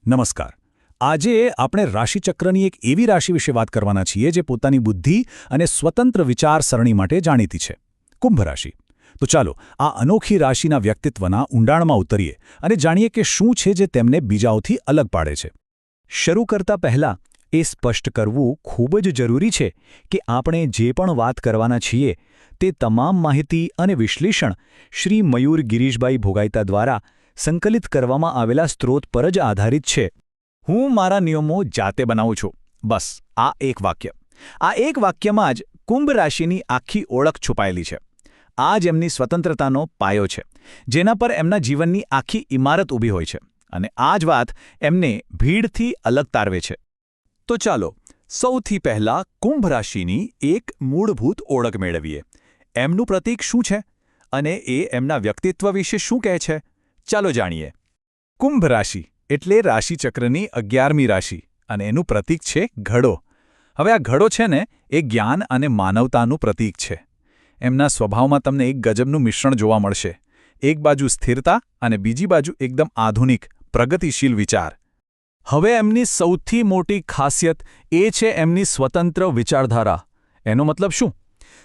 નમસ્કાર. આજે આપણે રાશિચક્રની એક એવી રાશિ વિશે વાત કરવાના છીએ જે પોતાની બુદ્ધિ અને સ્વતંત્ર વિચારસરણી માટે જાણીતી છે, કુંભ રાશિ. તો ચાલો આ અનોખી રાશિના વ્યક્તિત્વના ઊંડાણમાં ઉતરીએ અને જાણીએ કે શું છે જે તેમને બીજાઓથી અલગ પાડે છે. શરૂ કરતા પહેલા એ સ્પષ્ટ કરવું ખૂબ જ જરૂરી છે કે આપણે જે પણ વાત કરવાના છીએ તે તમામ માહિતી અને વિશ્લેષણ શ્રી મયુર ગિરીશભાઈ ભોગાઈતા દ્વારા સંકલિત કરવામાં આવેલા સ્ત્રોત પર જ આધારિત છે. હું મારા નિયમો જાતે બનાવું છું. બસ આ એક વાક્ય. આ એક વાક્યમાં જ કુંભ રાશિની આખી ઓળખ છુપાયેલી છે. આ જ એમની સ્વતંત્રતાનો પાયો છે, જેના પર એમના જીવનની આખી ઇમારત ઊભી હોય છે, અને આ જ વાત એમને ભીડથી અલગ તારવે છે. તો ચાલો સૌથી પહેલા કુંભ રાશિની એક મૂળભૂત ઓળખ મેળવીએ. એમનું પ્રતીક શું છે અને એ એમના વ્યક્તિત્વ વિશે શું કહે છે? ચાલો જાણીએ. કુંભ રાશિ એટલે રાશિચક્રની 11મી રાશિ, અને એનું પ્રતીક છે ઘડો. હવે આ ઘડો છે ને, એ જ્ઞાન અને માનવતાનું પ્રતીક છે. એમના સ્વભાવમાં તમને એક ગજબનું મિશ્રણ જોવા મળશે. એક બાજુ સ્થિરતા અને બીજી બાજુ એકદમ આધુનિક, પ્રગતિશીલ વિચાર. હવે એમની સૌથી મોટી ખાસિયત એ છે એમની સ્વતંત્ર વિચારધારા. એનો મતલબ શું?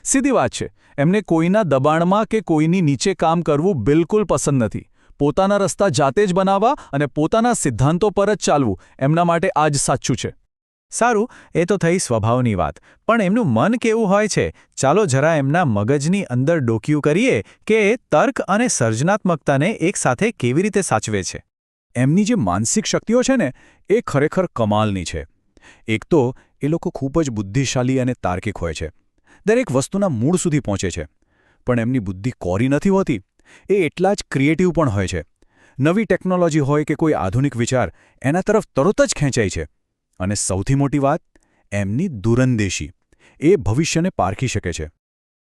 સીધી વાત છે, એમને કોઈના દબાણમાં કે કોઈની નીચે કામ કરવું બિલકુલ પસંદ નથી. પોતાના રસ્તા જાતે જ બનાવવા અને પોતાના સિદ્ધાંતો પર જ ચાલવું એમના માટે આ જ સાચું છે. સારું, એ તો થઈ સ્વભાવની વાત, પણ એમનું મન કેવું હોય છે? ચાલો જરા એમના મગજની અંદર ડોકિયું કરીએ કે તર્ક અને સર્જનાત્મકતાને એકસાથે કેવી રીતે સાચવે છે. એમની જે માનસિક શક્તિઓ છે ને, એ ખરેખર કમાલની છે. એક તો એ લોકો ખૂબ જ બુદ્ધિશાળી અને તાર્કિક હોય છે. દરેક વસ્તુના મૂળ સુધી પહોંચે છે. પણ એમની બુદ્ધિ કોરી નથી હોતી. એ એટલા જ ક્રિએટિવ પણ હોય છે. નવી ટેકનોલોજી હોય કે કોઈ આધુનિક વિચાર, એના તરફ તરત જ ખેંચાય છે. અને સૌથી મોટી વાત, એમની દૂરંદેશી. એ ભવિષ્યને પારખી શકે છે.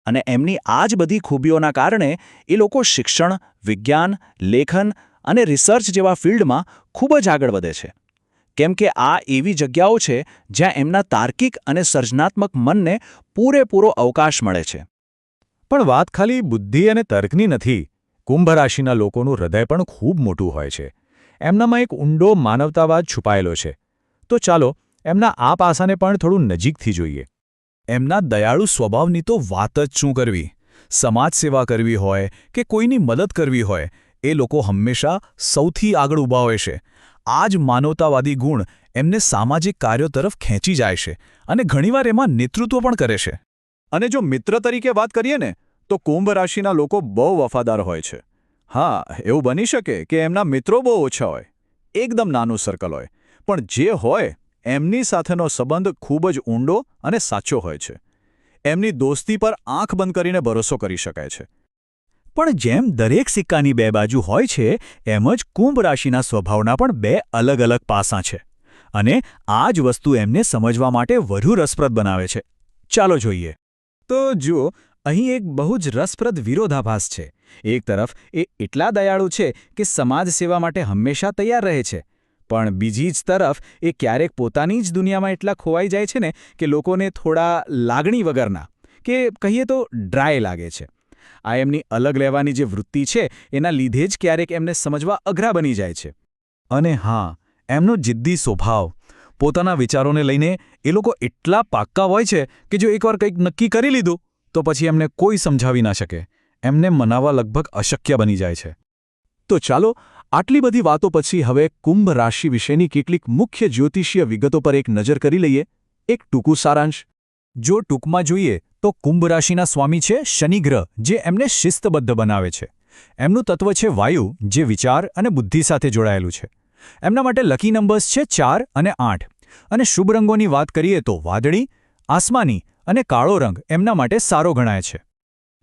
અને એમની આ જ બધી ખૂબીઓના કારણે એ લોકો શિક્ષણ, વિજ્ઞાન, લેખન અને રિસર્ચ જેવા ફિલ્ડમાં ખૂબ જ આગળ વધે છે. કેમ કે આ એવી જગ્યાઓ છે જ્યાં એમના તાર્કિક અને સર્જનાત્મક મનને પૂરેપૂરો અવકાશ મળે છે. પણ વાત ખાલી બુદ્ધિ અને તર્કની નથી. કુંભ રાશિના લોકોનું હૃદય પણ ખૂબ મોટું હોય છે. એમનામાં એક ઊંડો માનવતાવાદ છુપાયેલો છે. તો ચાલો એમના આ પાસાને પણ થોડું નજીકથી જોઈએ. એમના દયાળુ સ્વભાવની તો વાત જ શું કરવી. સમાજ સેવા કરવી હોય કે કોઈની મદદ કરવી હોય, એ લોકો હંમેશા સૌથી આગળ ઊભા હોય છે. આ જ માનવતાવાદી ગુણ એમને સામાજિક કાર્યો તરફ ખેંચી જાય છે, અને ઘણીવાર એમાં નેતૃત્વ પણ કરે છે. અને જો મિત્ર તરીકે વાત કરીએ ને, તો કુંભ રાશિના લોકો બહુ વફાદાર હોય છે. હા, એવું બની શકે કે એમના મિત્રો બહુ ઓછા હોય, એકદમ નાનું સર્કલ હોય, પણ જે હોય એમની સાથેનો સંબંધ ખૂબ જ ઊંડો અને સાચો હોય છે. એમની દોસ્તી પર આંખ બંધ કરીને ભરોસો કરી શકાય છે. પણ જેમ દરેક સિક્કાની બે બાજુ હોય છે, એમ જ કુંભ રાશિના સ્વભાવના પણ બે અલગ અલગ પાસાં છે. અને આ જ વસ્તુ એમને સમજવા માટે વધુ રસપ્રદ બનાવે છે. ચાલો જોઈએ. તો જુઓ, અહીં એક બહુ જ રસપ્રદ વિરોધાભાસ છે. એક તરફ એ એટલા દયાળુ છે કે સમાજ સેવા માટે હંમેશા તૈયાર રહે છે, પણ બીજી જ તરફ એ ક્યારેક પોતાની જ દુનિયામાં એટલા ખોવાઈ જાય છે ને કે લોકોને થોડા લાગણી વગરના, કે કહીએ તો ડ્રાય લાગે છે. આ એમની અલગ લેવાની જે વૃત્તિ છે, એના લીધે જ ક્યારેક એમને સમજવા અઘરા બની જાય છે. અને હા, એમનો જિદ્દી સ્વભાવ. પોતાના વિચારોને લઈને એ લોકો એટલા પાક્કા હોય છે કે જો એકવાર કંઈક નક્કી કરી લીધું તો પછી એમને કોઈ સમજાવી ના શકે. એમને મનાવવા લગભગ અશક્ય બની જાય છે. તો ચાલો આટલી બધી વાતો પછી હવે કુંભ રાશિ વિશેની કેટલીક મુખ્ય જ્યોતિષીય વિગતો પર એક નજર કરી લઈએ. એક ટૂંકું સારાંશ. જો ટૂંકમાં જોઈએ તો કુંભ રાશિના સ્વામી છે શનિ ગ્રહ, જે એમને શિસ્તબદ્ધ બનાવે છે. એમનું તત્વ છે વાયુ, જે વિચાર અને બુદ્ધિ સાથે જોડાયેલું છે. એમના માટે લકી નંબર્સ છે 4 અને 8. અને શુભ રંગોની વાત કરીએ તો વાદળી, આસમાની અને કાળો રંગ એમના માટે સારો ગણાય છે.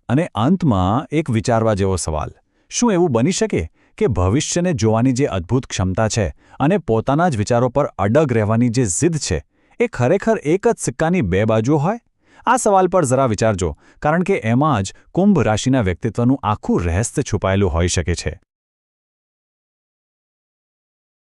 અને અંતમાં એક વિચારવા જેવો સવાલ. શું એવું બની શકે કે ભવિષ્યને જોવાની જે અદ્ભુત ક્ષમતા છે અને પોતાના જ વિચારો પર અડગ રહેવાની જે જિદ છે, એ ખરેખર એક જ સિક્કાની બે બાજુ હોય? આ સવાલ પર જરા વિચારજો, કારણ કે એમાં જ કુંભ રાશિના વ્યક્તિત્વનું આખું રહસ્ય છુપાયેલું હોઈ શકે છે.